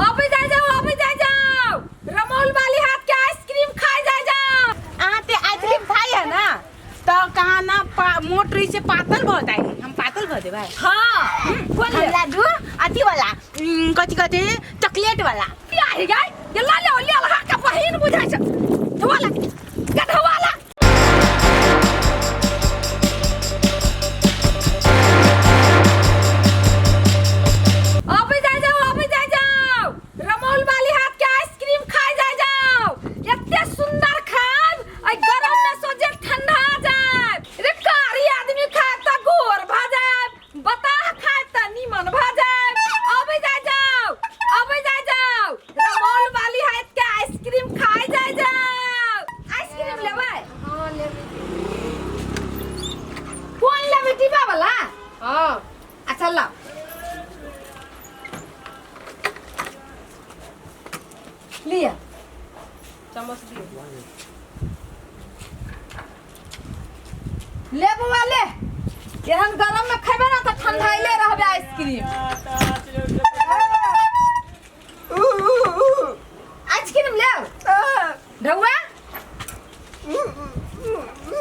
अभी जा जाओ रमोल वाली हाथ के आइसक्रीम खाए जा जाओ। आते आइसक्रीम खाई है ना तो कहाँ ना मोटरी से पातल बहुत आई हम पातल भर दे भाई। हाँ बोल ले लाडू अति वाला कथी चॉकलेट वाला क्या है गाय ये ला ले हाथ का बहिन बुझाई छ धवाला गधवाला। अभी जा जाओ रमोल वाली हाथ के आइसक्रीम खाए जा जाओ। इतने सुंदर खाब आई गरम में सोजे ठंडा जाए। रे कारी आदमी खाए त गोर भा जाए बता खाए त नीमन भा जाए। अभी जा जाओ रमोल वाली हाथ के आइसक्रीम खाए जा जाओ। आइसक्रीम लेबै हां लेबै कौन लेबै डिब्बा वाला। हां अच्छा ला लिया चम्मच दियो ले बुआ ले एहन गरम में खेबे ना त ठंडाइले रहबे आइसक्रीम। आइसक्रीम ले ढौआ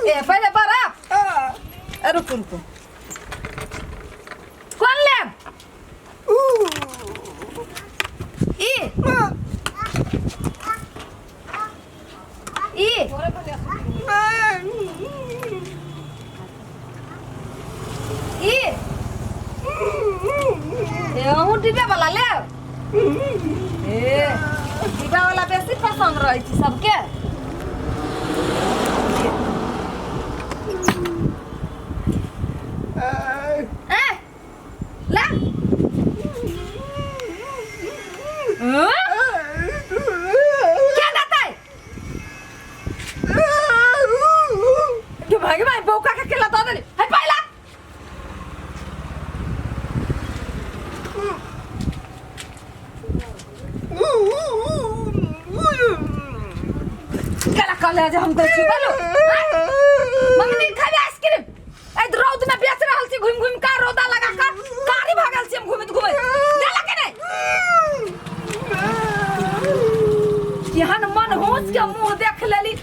ए पहले बर्फ रुको कौन ले डिब्बा वाला ले डिब्बा वाला बेसी पसंद रहे छी सबके। ला क्या देता है जो भागे भाई बौका के केला दे दे है पहला केला कले जे हम कर छी बोलो मंगनी खाबे आइसक्रीम ए रौद में बेच रहल छी घुम का रोदा लगा का कारी भागल छी हम घुमत देला के नहीं यहन मन होश के मुंह देख लेली।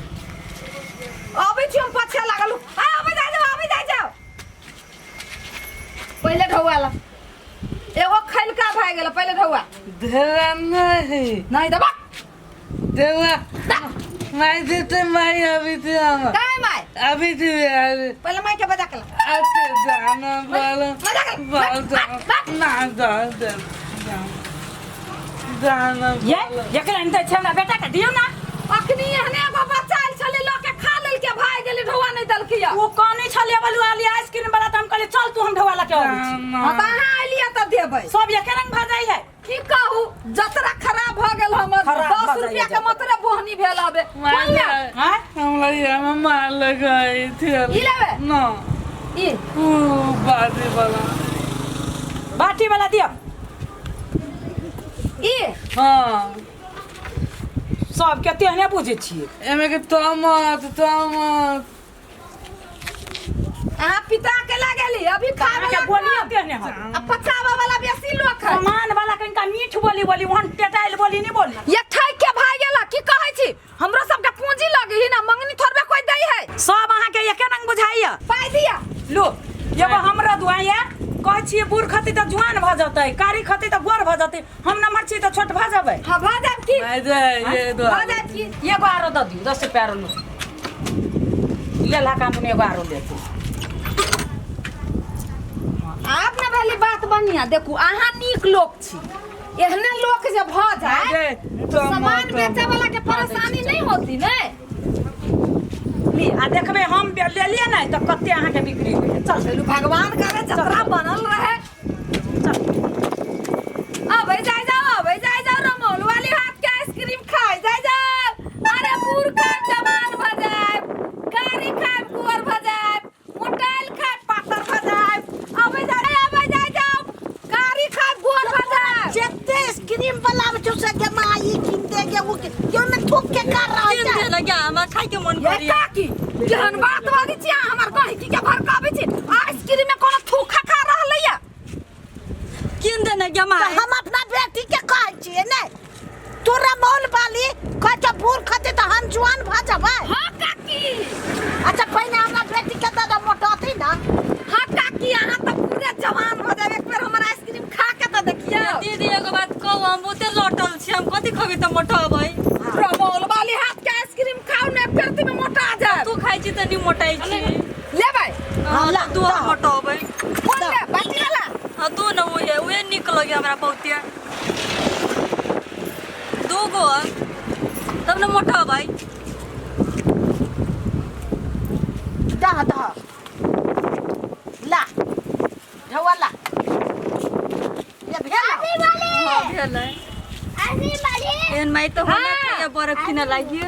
अभी छी हम पछे लागल आ अभी जा जाओ पहले ढौआ ला एगो खैलका भाग गेल पहले ढौआ धरा नहीं दबा देवा मैं देते मैं अभी थे हम काय माय अभी थे यार पहले माय के बजा के ला अच्छा जाना वाला ना जाना ये के अंदर छना बेटा के दियो ना अखनी एहने एगो बच्चा आइल छले ल के खा लेल के भाग गेली ढौआ नहीं दलकिया वो कौन छले वाली वाली आइसक्रीम वाला त हम कहले चल तू हम ढवाला के आबै हां कहां आइलिया त देबै सब एक रंग भ जाई है की कहू जतरा खराब भ गेल हमर 10 रुपया के मतरे बोहनी भेल हबे कोन ले हां हम लगे हम मार लगाई थे ई लेबे ना ई बाटी वाला दियो ई हां सब के तेहने बुझे छिए एमे के टमाट अहाँ पिता के लागेली अभी खावे के बोलिए तेहने हो अब पचावा वाला बेसी लोग है सामान वाला कनका मीठ बोली वहन टेटाइल बोली नहीं बोली ये ठक के भाग गेला की कहै छी हमरो सब के पूंजी लगी ना मंगनी थोड़बे कोई दई है सब अहाँ के एके रंग बुझाइया पाई दिया लो एगो हमरा दुआया कहै छी बूढ़ खती त जुआन भ जतै कारी खती त गोर भ जतै हम नमहर छी त छोट भ जबै हां भ जाब की मैं ये दो भ जाब की एगो आरो द दियो 10 रुपया आरो ले ला काम में एगो आरो ले आप ना पहले बात बनिया देखू अहाँ नीक लोग छी एहने लोग जे भ जाए सामान बेचे वाला के परेशानी नहीं होती ने ली आ देखबे हम ले लिए नहीं त कते अहाँ के बिक्री होय चल चलू भगवान करे जतरा बनल रहे चल अब जा जाओ रमोल वाली हाथ के आइसक्रीम खाए जाओ अरे बूढ़ का जवान भ जाए कारी खाए गोर भ जाए मोटाइल खाए पातर भ जाए अब जा जाओ कारी खाए गोर भ जाए जेते आइसक्रीम वाला बच्चों से जमाई किनते के वो क्यों न थूक के कर रहा है किन लगा हम खाइ के मन ये काकी जहन बात वाली छी हमर कहि की के भड़काबे छी आइसक्रीम में कोनो थूखा खा रहल है किन देना जमा हम अपना बेटी के कहै छिए ने जुआन भा जाबे। हाँ काकी। अच्छा पहले हमरा बेटी के दादा मोटाती ना। हाँ काकी यहाँ तो पूरे जवान हो जाए। एक बार हमारा आइसक्रीम खा के तो देखिए। दीदी एगो बात कहू हम ओते लौटल छी हम कथी खबी त मोटा होबै रमोल वाली हाथ के आइसक्रीम खाओ ने फिर तुम मोटा आ जाए। तू खाइ छी त नि मोटाइ छी ले भाई। हां ला, तू ला। मोटा होबै बोल ले बाटी वाला। हां तू न उहे निक लगे हमरा बहुते दू गो तब न मोटा होबै दा दा ला ढवाला ये भेला हां भेलै एहन माइ त होना हाँ। खाया बरफ किना लागिए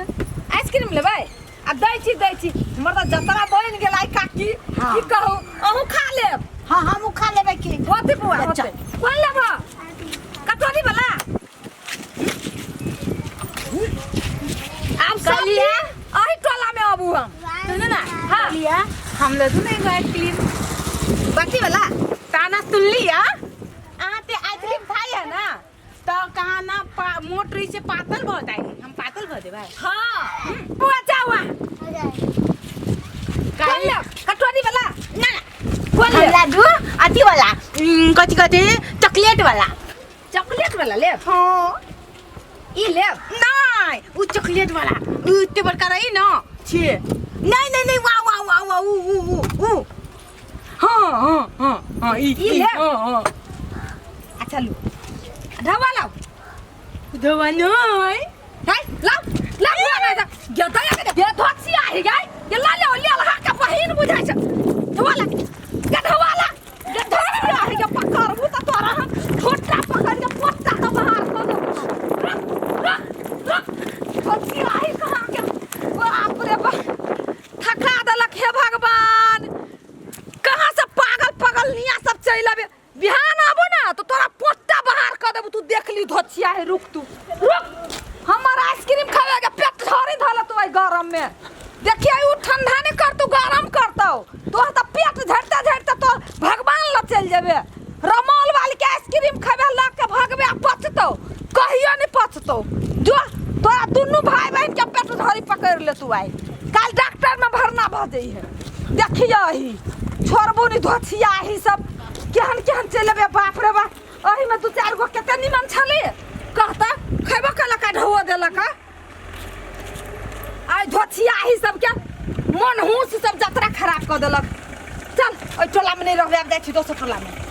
आइसक्रीम ले भाई। आ दै छी हमर त जतरा बन गेलै काकी। हाँ। की कहू अहू खा लेब। हां हम खा लेबे की होते बुआ अच्छा। होते। कौन लेब कटोरी वाला। आप सब कालिया? अही टोला में अबू हम। सुन ना हाँ। लिया हम ले दू नहीं आइसक्रीम बाटी वाला। ताना सुन लिया आते आइसक्रीम खाई है ना तो कहा ना मोटरी से पातल बहुत आई हम पातल बहुत भाई हाँ बुआ जावा। कौन लेब कटोरी वाला। ना कौन हम लेब लाडू अथी वाला कथी कथी चॉकलेट वाला। चॉकलेट वाला लेब। हां ई लेब। नहीं वो चॉकलेट वाला उ ते बड़का रही ना छे नहीं वाह वाह वाह वाह उ हाँ ई ले। हाँ अच्छा लो ढवा लाओ। दवा नहीं है लाओ लाओ बुआ ना जा गेता या के ये धोसी आ गई। ये ला ले लहा के बहिन बुझाइ छ। ढवा ला के ढवा ला ये धोसी आ गई पकड़ तो तोरा हम छोटा पकड़ के पोटा के बाहर कर दो। धोसी आई कहां के बाप रे बाप थका देलक हे भगवान। कहां से पागल निया सब चल आबे। बिहान आबो ना तो तोरा पोटा बाहर कर देबू। तू देख ली धोचिया है। रुक तू रुक हमर आइसक्रीम खावे के पेट झरी धल तो आई गरम में। देखिए उ ठंडा नहीं कर तू गरम करतो। तोर त पेट झड़ता तो भगवान ल चल जाबे। रमोल वाली के आइसक्रीम खावे ला के भगवे पचतो कहियो नहीं पचतो। जो तोरा दुनु भाई बहन के पेट झरी पकड़ ले तू आई काल डॉक्टर में भरना भ जई है। देखिए ही छोड़बू नहीं धोचिया ही सब केहन चलबे बाप रे बाप। अही में दू चार गो केते निमन छले कहता खैबो कला का ढवा देलक। आई धोचिया ही सब के मन हुस सब जतरा खराब कर देलक। चल ओइ टोला में नहीं रहबे। अब जाइ छी दोसर टोला में।